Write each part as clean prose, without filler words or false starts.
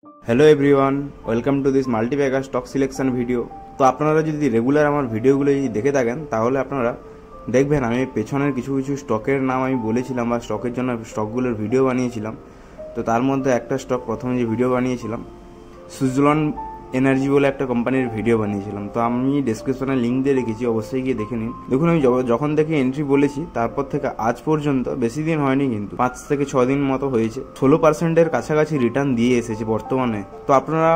Hello everyone, welcome to this multibagger stock selection video. তো আপনারা যদি রেগুলার আমার ভিডিওগুলো যদি দেখে থাকেন তাহলে আপনারা দেখবেন আমি পেছনের কিছু কিছু স্টকের নাম আমি বলেছিলাম বা স্টকের জন্য স্টকগুলোর ভিডিও বানিয়েছিলাম। তো তার মধ্যে একটা স্টক প্রথমে যে ভিডিও বানিয়েছিলাম সুজলন এনার্জি বলে একটা কোম্পানির ভিডিও বানিয়েছিলাম। তো আমি ডেসক্রিপশনে লিঙ্ক দিয়ে রেখেছি, অবশ্যই গিয়ে দেখে নিন। দেখুন আমি যখন থেকে এন্ট্রি বলেছি তারপর থেকে আজ পর্যন্ত বেশি দিন হয়নি, কিন্তু 5 থেকে 6 দিন মতো হয়েছে। 16% কাছাকাছি রিটার্ন দিয়ে এসেছে বর্তমানে। তো আপনারা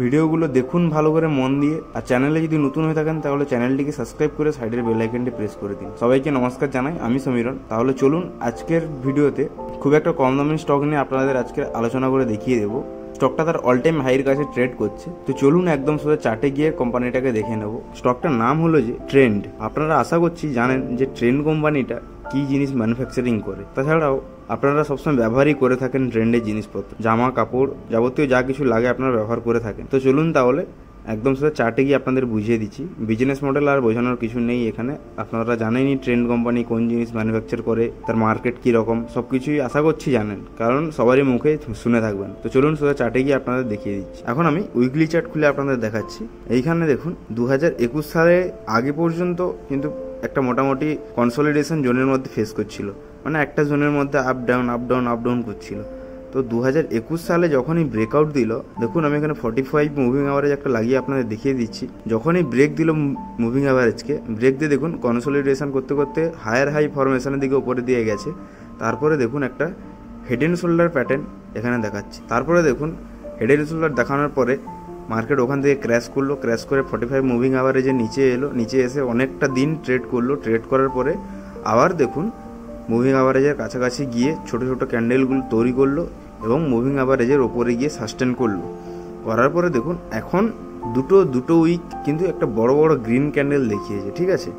ভিডিওগুলো দেখুন ভালো করে মন দিয়ে, আর চ্যানেলে যদি নতুন হয়ে থাকেন তাহলে চ্যানেলটিকে সাবস্ক্রাইব করে সাইডের বেল আইকনটি প্রেস করে দিন। সবাইকে নমস্কার জানাই, আমি সমীরণ। তাহলে চলুন আজকের ভিডিওতে খুব একটা কম দামি স্টক নিয়ে আপনাদের আজকে আলোচনা করে দেখিয়ে দেবো। স্টকটা তার অল টাইম হাইয়ের কাছে ট্রেড করছে। তো চলুন একদম সোজা চার্টে গিয়ে কোম্পানিটাকে দেখে নেব। স্টকটার নাম হলো যে ট্রেন্ড। আপনারা আশা করছি জানেন যে ট্রেন্ড কোম্পানিটা কি জিনিস ম্যানুফ্যাকচারিং করে। তাছাড়াও আপনারা সবসময় ব্যবহারই করে থাকেন ট্রেন্ডের জিনিসপত্র, জামা কাপড় যাবতীয় যা কিছু লাগে আপনারা ব্যবহার করে থাকেন। তো চলুন তাহলে একদম সোজা চার্টে গিয়ে আপনাদের বুঝিয়ে দিচ্ছি। বিজনেস মডেল আর বোঝানোর কিছু নেই এখানে, আপনারা জানেনই ট্রেন্ড কোম্পানি কোন জিনিস ম্যানুফ্যাকচার করে, তার মার্কেট কীরকম, সব কিছুই আশা করছি জানেন, কারণ সবারই মুখে শুনে থাকবেন। তো চলুন সোজা চার্টে গিয়ে আপনাদের দেখিয়ে দিচ্ছি। এখন আমি উইকলি চার্ট খুলে আপনাদের দেখাচ্ছি। এইখানে দেখুন 2021 সালে আগে পর্যন্ত কিন্তু একটা মোটামুটি কনসলিডেশন জোনের মধ্যে ফেস করছিল, মানে একটা জোনের মধ্যে up down up down up down করছিল। তো 2021 সালে যখনই ব্রেকআউট দিল, দেখুন আমি এখানে 45 মুভিং অ্যাভারেজ একটা লাগিয়ে আপনাদের দেখিয়ে দিচ্ছি। যখনই ব্রেক দিল মুভিং অ্যাভারেজকে, ব্রেক দিয়ে দেখুন কনসলিডেশন করতে করতে হায়ার হাই ফরমেশনের দিকে উপরে দিয়ে গেছে। তারপরে দেখুন একটা হেড অ্যান্ড শোল্ডার প্যাটার্ন এখানে দেখাচ্ছি। তারপরে দেখুন হেড অ্যান্ড শোল্ডার দেখানোর পরে মার্কেট ওখান থেকে ক্র্যাশ করলো, ক্র্যাশ করে 45 মুভিং অ্যাভারেজের নিচে এলো, নিচে এসে অনেকটা দিন ট্রেড করলো। ট্রেড করার পরে আবার দেখুন মুভিং অ্যাভারেজের কাছাকাছি গিয়ে ছোট ছোট ক্যান্ডেলগুলো তৈরি করলো এবং মুভিং অ্যাভারেজের ওপরে গিয়ে সাস্টেন করলো। করার পরে দেখুন এখন দুটো উইক কিন্তু একটা বড় বড় গ্রিন ক্যান্ডেল দেখিয়েছে, ঠিক আছে।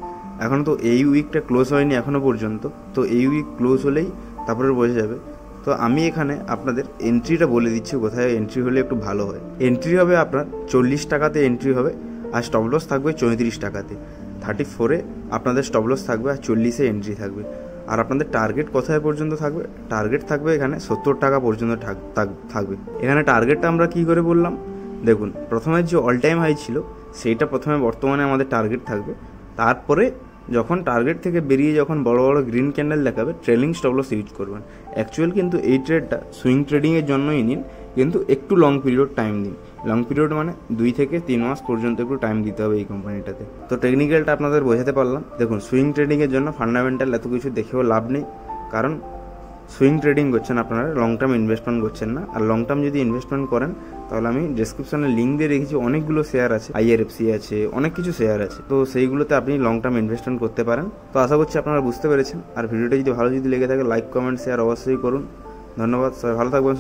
এখন তো এই উইকটা ক্লোজ হয়নি এখনো পর্যন্ত, তো এই উইক ক্লোজ হলেই তারপরে বোঝা যাবে। তো আমি এখানে আপনাদের এন্ট্রিটা বলে দিচ্ছি, কোথায় এন্ট্রি হলে একটু ভালো হয়। এন্ট্রি হবে আপনার 40 টাকাতে এন্ট্রি হবে, আর স্টপ লস থাকবে 34 টাকাতে। 34-এ আপনাদের স্টপ লস থাকবে, আর 40-এ এন্ট্রি থাকবে। আর আপনাদের টার্গেট কোথায় পর্যন্ত থাকবে? টার্গেট থাকবে এখানে 70 টাকা পর্যন্ত থাকবে। এখানে টার্গেটটা আমরা কি করে বললাম দেখুন, প্রথমে যে অল টাইম হাই ছিল সেইটা প্রথমে বর্তমানে আমাদের টার্গেট থাকবে। তারপরে যখন টার্গেট থেকে বেরিয়ে যখন বড় বড় গ্রিন ক্যান্ডেল দেখাবে, ট্রেলিং স্টপ লস ইউজ করবেন। অ্যাকচুয়াল কিন্তু এই ট্রেডটা সুইং ট্রেডিংয়ের জন্যই নিন, কিন্তু একটু লং পিরিয়ড টাইম দিন। লং পিরিয়ড মানে 2 থেকে 3 মাস পর্যন্ত একটু টাইম দিতে হবে এই কোম্পানিটাতে। তো টেকনিক্যালটা আপনাদের বোঝাতে পারলাম। দেখুন সুইং ট্রেডিংয়ের জন্য ফান্ডামেন্টাল এত কিছু দেখেও লাভ নেই, কারণ সুইং ট্রেডিং করছেন আপনারা, লং টার্ম ইনভেস্টমেন্ট করছেন না। আর লং টার্ম যদি ইনভেস্টমেন্ট করেন তাহলে আমি ডেসক্রিপশনে লিঙ্ক দিয়ে রেখেছি, অনেকগুলো শেয়ার আছে, IRFC আছে, অনেক কিছু শেয়ার আছে। তো সেইগুলোতে আপনি লং টার্ম ইনভেস্টমেন্ট করতে পারেন। তো আশা করছি আপনারা বুঝতে পেরেছেন। আর ভিডিওটা যদি ভালো লেগে থাকে লাইক কমেন্ট শেয়ার অবশ্যই করুন। ধন্যবাদ, সবাই ভালো থাকবেন।